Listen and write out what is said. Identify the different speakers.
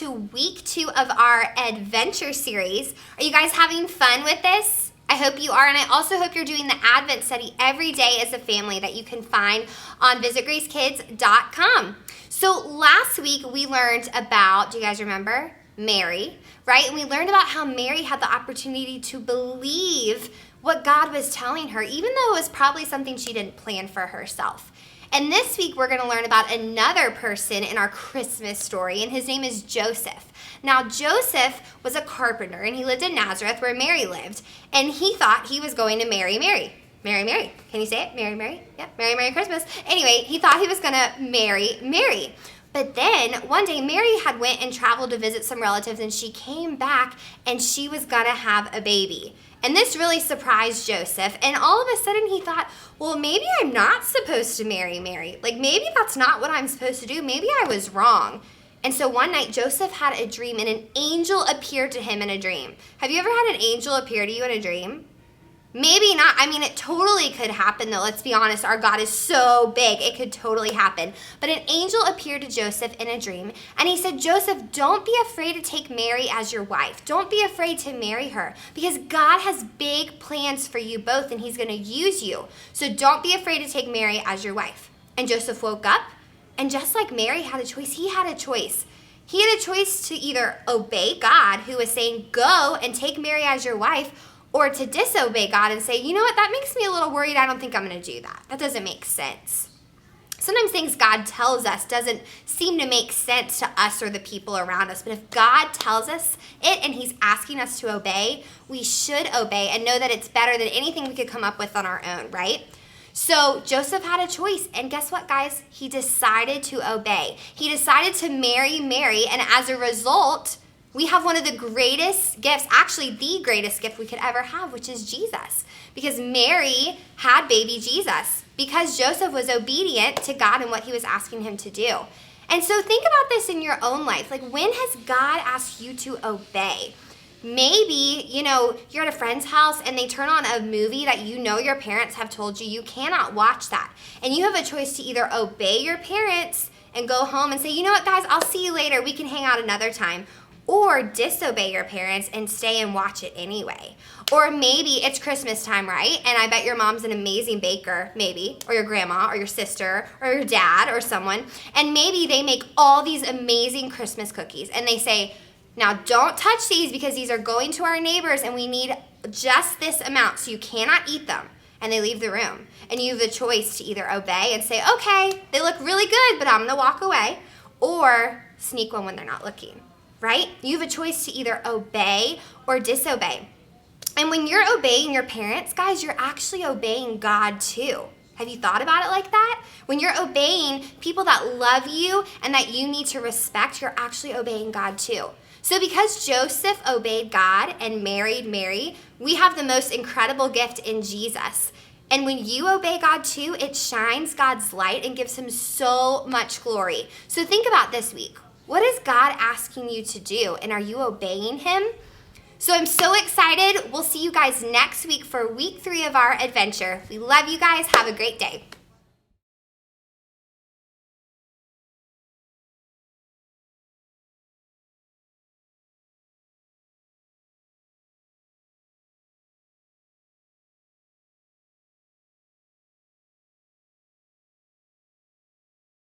Speaker 1: to week 2 of our adventure series. Are you guys having fun with this? I hope you are, and I also hope you're doing the Advent study every day as a family that you can find on visitgracekids.com. So last week we learned about, do you guys remember? Mary, right? And we learned about how Mary had the opportunity to believe what God was telling her, even though it was probably something she didn't plan for herself. And this week, we're going to learn about another person in our Christmas story, and his name is Joseph. Now, Joseph was a carpenter, and he lived in Nazareth, where Mary lived, and he thought he was going to marry Mary. Mary, Mary. Can you say it? Mary, Mary? Yeah, Merry, Merry Christmas. Anyway, he thought he was going to marry Mary. But then, one day, Mary had went and traveled to visit some relatives, and she came back, and she was going to have a baby. And this really surprised Joseph, and all of a sudden he thought, well, maybe I'm not supposed to marry Mary. Like, maybe that's not what I'm supposed to do. Maybe I was wrong. And so one night, Joseph had a dream, and an angel appeared to him in a dream. Have you ever had an angel appear to you in a dream? Maybe not. I mean, it totally could happen, though. Let's be honest. Our God is so big. It could totally happen. But an angel appeared to Joseph in a dream, and he said, Joseph, don't be afraid to take Mary as your wife. Don't be afraid to marry her, because God has big plans for you both, and he's going to use you. So don't be afraid to take Mary as your wife. And Joseph woke up, and just like Mary had a choice, he had a choice. He had a choice to either obey God, who was saying, go and take Mary as your wife, or to disobey God and say, you know what, that makes me a little worried. I don't think I'm going to do that. That doesn't make sense. Sometimes things God tells us doesn't seem to make sense to us or the people around us. But if God tells us it and he's asking us to obey, we should obey and know that it's better than anything we could come up with on our own, right? So Joseph had a choice, and guess what, guys? He decided to obey. He decided to marry Mary, and as a result, we have one of the greatest gifts, actually the greatest gift we could ever have, which is Jesus. Because Mary had baby Jesus, because Joseph was obedient to God and what he was asking him to do. And so think about this in your own life. Like, when has God asked you to obey? Maybe, you're at a friend's house and they turn on a movie that your parents have told you cannot watch that. And you have a choice to either obey your parents and go home and say, you know what, guys, I'll see you later. We can hang out another time. Or disobey your parents and stay and watch it anyway. Or maybe it's Christmas time, right? And I bet your mom's an amazing baker, maybe, or your grandma, or your sister, or your dad, or someone. And maybe they make all these amazing Christmas cookies. And they say, now don't touch these because these are going to our neighbors and we need just this amount, so you cannot eat them. And they leave the room. And you have the choice to either obey and say, okay, they look really good, but I'm going to walk away. Or sneak one when they're not looking. Right? You have a choice to either obey or disobey. And when you're obeying your parents, guys, you're actually obeying God too. Have you thought about it like that? When you're obeying people that love you and that you need to respect, you're actually obeying God too. So because Joseph obeyed God and married Mary, we have the most incredible gift in Jesus. And when you obey God too, it shines God's light and gives him so much glory. So think about this week. What is God asking you to do, and are you obeying him? So I'm so excited. We'll see you guys next week for week 3 of our adventure. We love you guys. Have a great day.